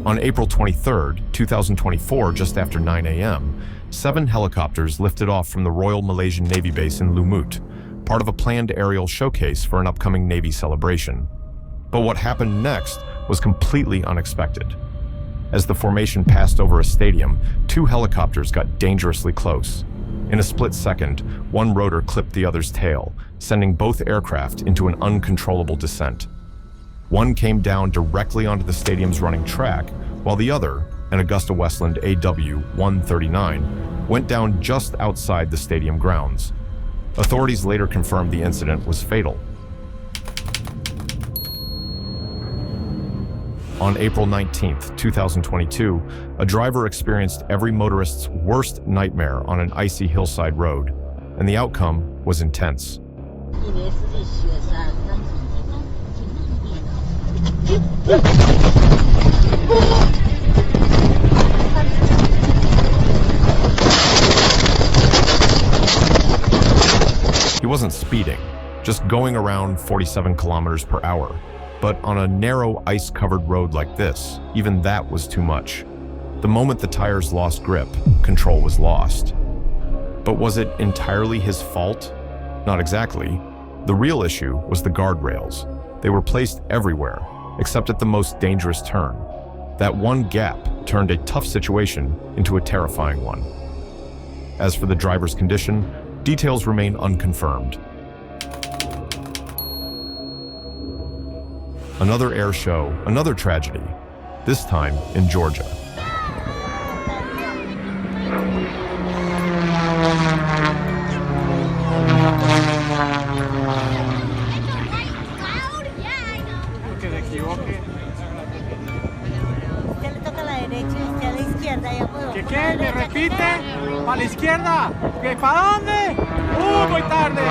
On April 23, 2024, just after 9 a.m., 7 helicopters lifted off from the Royal Malaysian Navy base in Lumut, part of a planned aerial showcase for an upcoming Navy celebration. But what happened next was completely unexpected. As the formation passed over a stadium, 2 helicopters got dangerously close. In a split second, one rotor clipped the other's tail, sending both aircraft into an uncontrollable descent. One came down directly onto the stadium's running track, while the other, an Augusta-Westland AW-139, went down just outside the stadium grounds. Authorities later confirmed the incident was fatal. On April 19, 2022, a driver experienced every motorist's worst nightmare on an icy hillside road, and the outcome was intense. He wasn't speeding, just going around 47 kilometers per hour. But on a narrow, ice-covered road like this, even that was too much. The moment the tires lost grip, control was lost. But was it entirely his fault? Not exactly. The real issue was the guardrails. They were placed everywhere, except at the most dangerous turn. That one gap turned a tough situation into a terrifying one. As for the driver's condition, details remain unconfirmed. Another air show, another tragedy, this time in Georgia. ¿Qué? ¿Me repite? ¿A la izquierda? ¿Qué? ¿Para dónde? Muy tarde.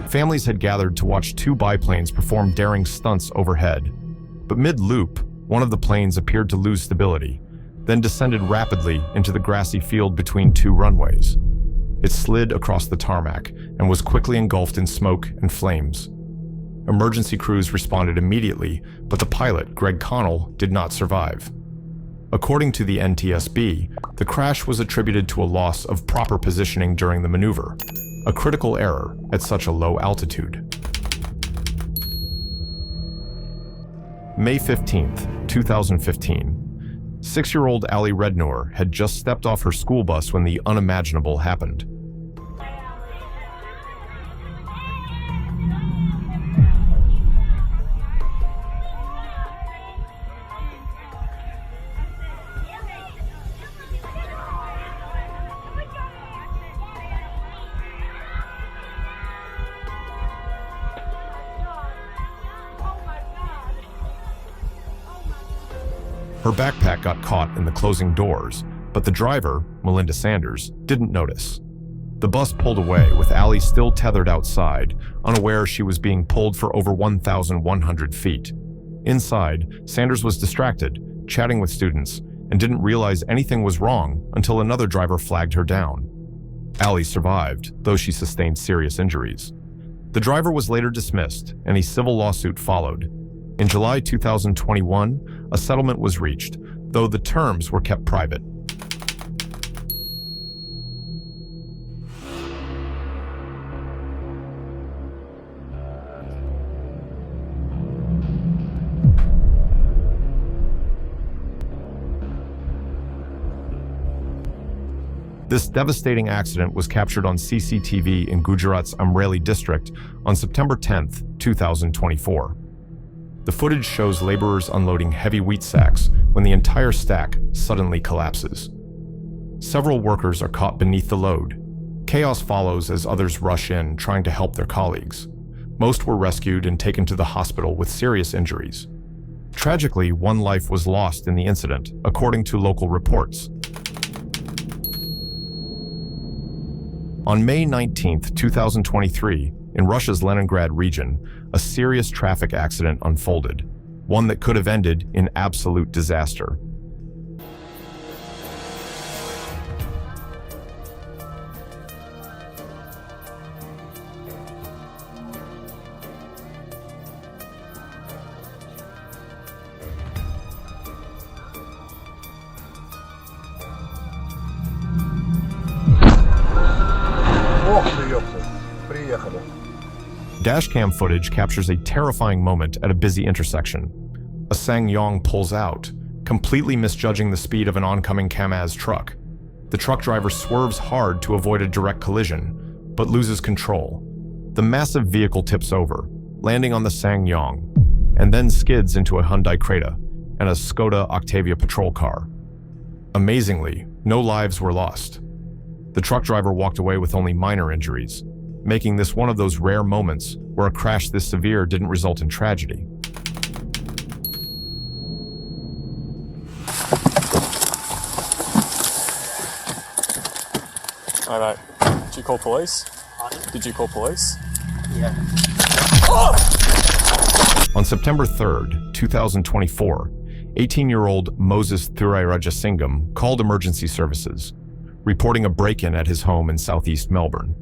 Families had gathered to watch 2 biplanes perform daring stunts overhead. But mid-loop, one of the planes appeared to lose stability, then descended rapidly into the grassy field between 2 runways. It slid across the tarmac and was quickly engulfed in smoke and flames. Emergency crews responded immediately, but the pilot, Greg Connell, did not survive. According to the NTSB, the crash was attributed to a loss of proper positioning during the maneuver, a critical error at such a low altitude. May 15, 2015. 6-year-old Ali Rednour had just stepped off her school bus when the unimaginable happened. Her backpack got caught in the closing doors, but the driver, Melinda Sanders, didn't notice. The bus pulled away with Ali still tethered outside, unaware she was being pulled for over 1,100 feet. Inside, Sanders was distracted, chatting with students, and didn't realize anything was wrong until another driver flagged her down. Ali survived, though she sustained serious injuries. The driver was later dismissed, and a civil lawsuit followed. In July 2021, a settlement was reached, though the terms were kept private. This devastating accident was captured on CCTV in Gujarat's Amreli district on September 10, 2024. The footage shows laborers unloading heavy wheat sacks when the entire stack suddenly collapses. Several workers are caught beneath the load. Chaos follows as others rush in, trying to help their colleagues. Most were rescued and taken to the hospital with serious injuries. Tragically, 1 life was lost in the incident, according to local reports. On May 19, 2023, in Russia's Leningrad region, a serious traffic accident unfolded, one that could have ended in absolute disaster. Dashcam footage captures a terrifying moment at a busy intersection. A SsangYong pulls out, completely misjudging the speed of an oncoming Kamaz truck. The truck driver swerves hard to avoid a direct collision, but loses control. The massive vehicle tips over, landing on the SsangYong, and then skids into a Hyundai Creta and a Skoda Octavia patrol car. Amazingly, no lives were lost. The truck driver walked away with only minor injuries, making this one of those rare moments where a crash this severe didn't result in tragedy. All right. Did you call police? Did you call police? Yeah. On September 3rd, 2024, 18-year-old Moses Thurairajasingam called emergency services, reporting a break-in at his home in southeast Melbourne.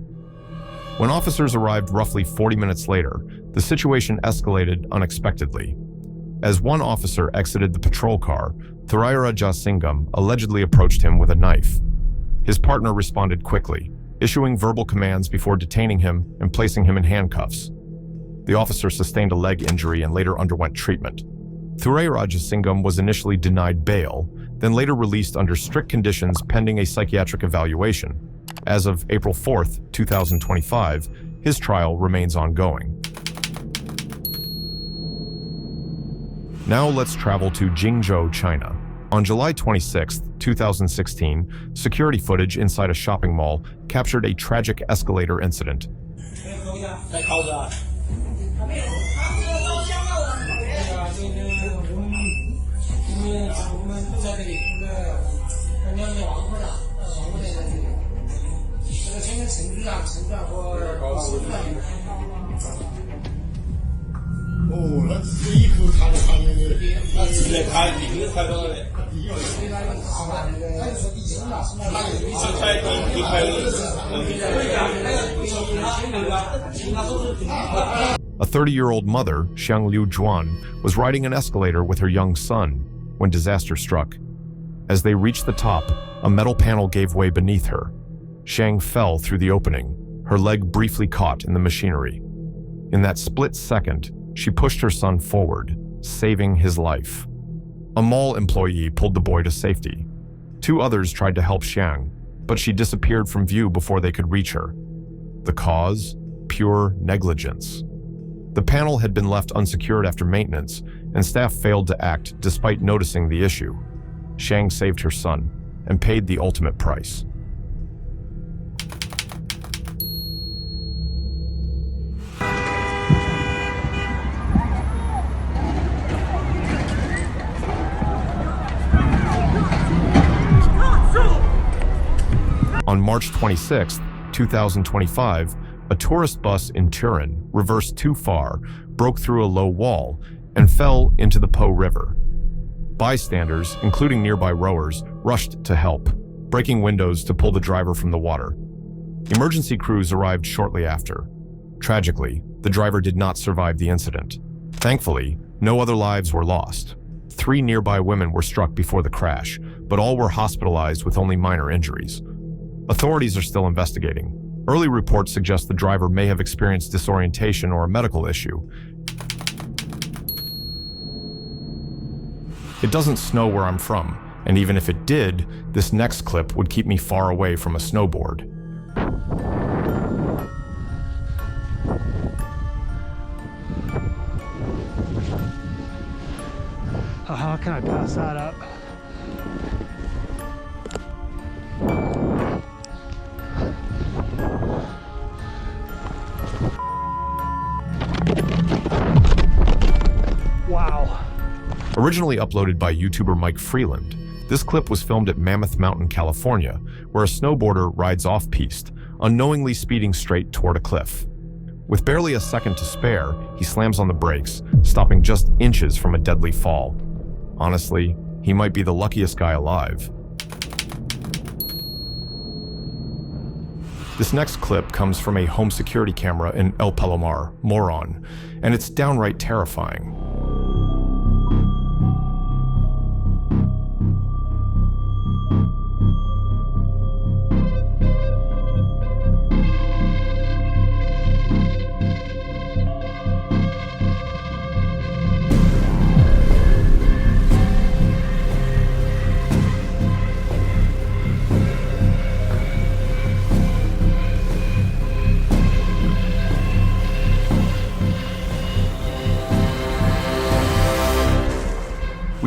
When officers arrived roughly 40 minutes later, the situation escalated unexpectedly. As one officer exited the patrol car, Thurairajasingam allegedly approached him with a knife. His partner responded quickly, issuing verbal commands before detaining him and placing him in handcuffs. The officer sustained a leg injury and later underwent treatment. Thurairajasingam was initially denied bail, then later released under strict conditions pending a psychiatric evaluation. As of April 4th, 2025, his trial remains ongoing. Now let's travel to Jingzhou, China. On July 26, 2016, security footage inside a shopping mall captured a tragic escalator incident. A 30-year-old mother, Xiang Liu Juan, was riding an escalator with her young son when disaster struck. As they reached the top, a metal panel gave way beneath her. Xiang fell through the opening, her leg briefly caught in the machinery. In that split second, she pushed her son forward, saving his life. A mall employee pulled the boy to safety. Two others tried to help Xiang, but she disappeared from view before they could reach her. The cause? Pure negligence. The panel had been left unsecured after maintenance, and staff failed to act despite noticing the issue. Xiang saved her son and paid the ultimate price. On March 26, 2025, a tourist bus in Turin reversed too far, broke through a low wall, and fell into the Po River. Bystanders, including nearby rowers, rushed to help, breaking windows to pull the driver from the water. Emergency crews arrived shortly after. Tragically, the driver did not survive the incident. Thankfully, no other lives were lost. 3 nearby women were struck before the crash, but all were hospitalized with only minor injuries. Authorities are still investigating. Early reports suggest the driver may have experienced disorientation or a medical issue. It doesn't snow where I'm from, and even if it did, this next clip would keep me far away from a snowboard. How can I pass that up? Wow. Originally uploaded by YouTuber Mike Freeland, this clip was filmed at Mammoth Mountain, California, where a snowboarder rides off-piste, unknowingly speeding straight toward a cliff. With barely a second to spare, he slams on the brakes, stopping just inches from a deadly fall. Honestly, he might be the luckiest guy alive. This next clip comes from a home security camera in El Palomar, Moron, and it's downright terrifying.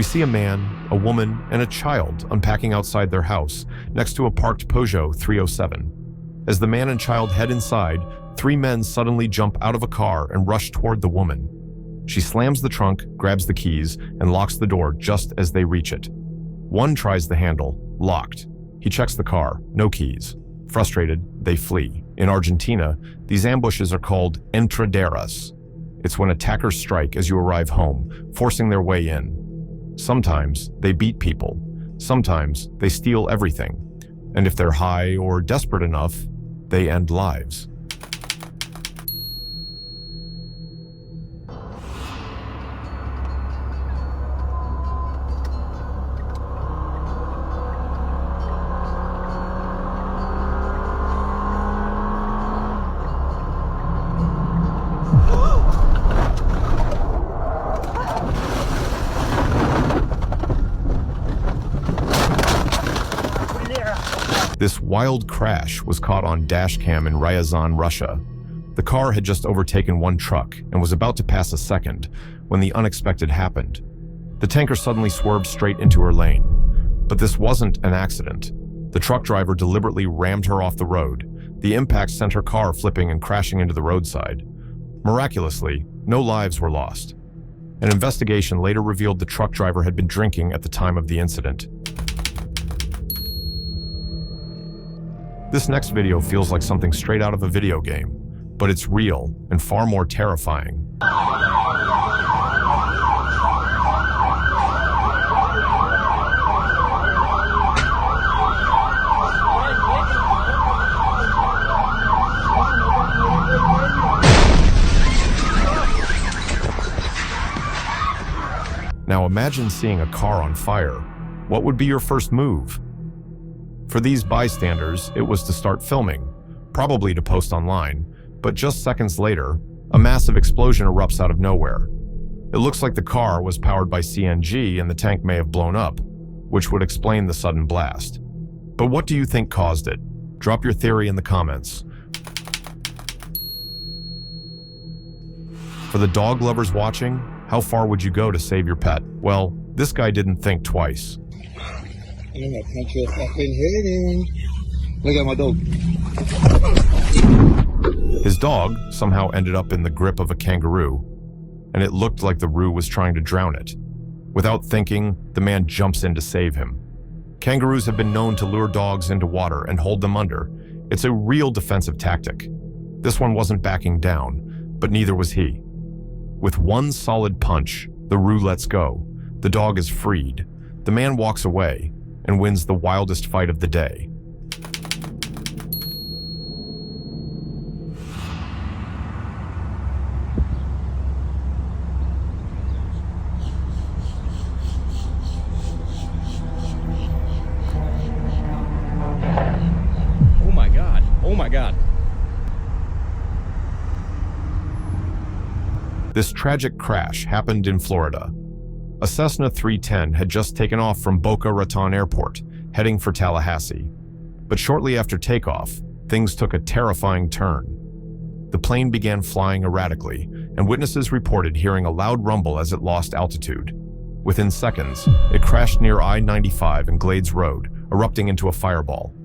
see a man, a woman, and a child unpacking outside their house next to a parked Peugeot 307. As the man and child head inside, 3 men suddenly jump out of a car and rush toward the woman. She slams the trunk, grabs the keys, and locks the door just as they reach it. One tries the handle, locked. He checks the car, no keys. Frustrated, they flee. In Argentina, these ambushes are called entraderas. It's when attackers strike as you arrive home, forcing their way in. Sometimes they beat people. Sometimes they steal everything. And if they're high or desperate enough, they end lives. This wild crash was caught on dashcam in Ryazan, Russia. The car had just overtaken one truck and was about to pass a second when the unexpected happened. The tanker suddenly swerved straight into her lane. But this wasn't an accident. The truck driver deliberately rammed her off the road. The impact sent her car flipping and crashing into the roadside. Miraculously, no lives were lost. An investigation later revealed the truck driver had been drinking at the time of the incident. This next video feels like something straight out of a video game, but it's real and far more terrifying. Now imagine seeing a car on fire. What would be your first move? For these bystanders, it was to start filming, probably to post online, but just seconds later, a massive explosion erupts out of nowhere. It looks like the car was powered by CNG and the tank may have blown up, which would explain the sudden blast. But what do you think caused it? Drop your theory in the comments. For the dog lovers watching, how far would you go to save your pet? Well, this guy didn't think twice. I'm gonna punch your fucking head in. Look at my dog. His dog somehow ended up in the grip of a kangaroo, and it looked like the roo was trying to drown it. Without thinking, the man jumps in to save him. Kangaroos have been known to lure dogs into water and hold them under. It's a real defensive tactic. This one wasn't backing down, but neither was he. With one solid punch, the roo lets go. The dog is freed. The man walks away and wins the wildest fight of the day. Oh my God. Oh my God. This tragic crash happened in Florida. A Cessna 310 had just taken off from Boca Raton Airport, heading for Tallahassee. But shortly after takeoff, things took a terrifying turn. The plane began flying erratically, and witnesses reported hearing a loud rumble as it lost altitude. Within seconds, it crashed near I-95 and Glades Road, erupting into a fireball.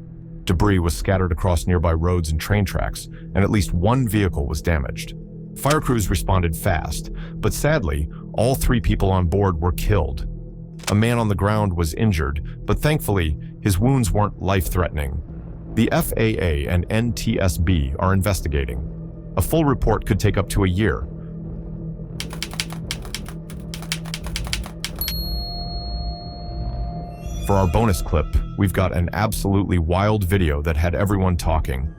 Debris was scattered across nearby roads and train tracks, and at least one vehicle was damaged. Fire crews responded fast, but sadly, all 3 people on board were killed. A man on the ground was injured, but thankfully, his wounds weren't life-threatening. The FAA and NTSB are investigating. A full report could take up to a year. For our bonus clip, we've got an absolutely wild video that had everyone talking.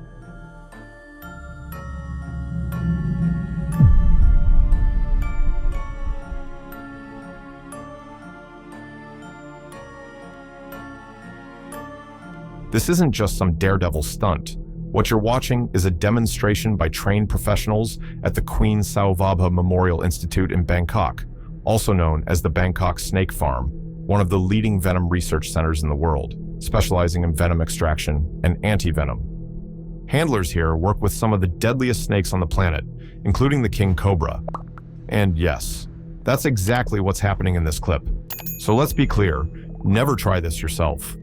This isn't just some daredevil stunt. What you're watching is a demonstration by trained professionals at the Queen Saovabha Memorial Institute in Bangkok, also known as the Bangkok Snake Farm, one of the leading venom research centers in the world, specializing in venom extraction and anti-venom. Handlers here work with some of the deadliest snakes on the planet, including the king cobra. And yes, that's exactly what's happening in this clip. So let's be clear, never try this yourself.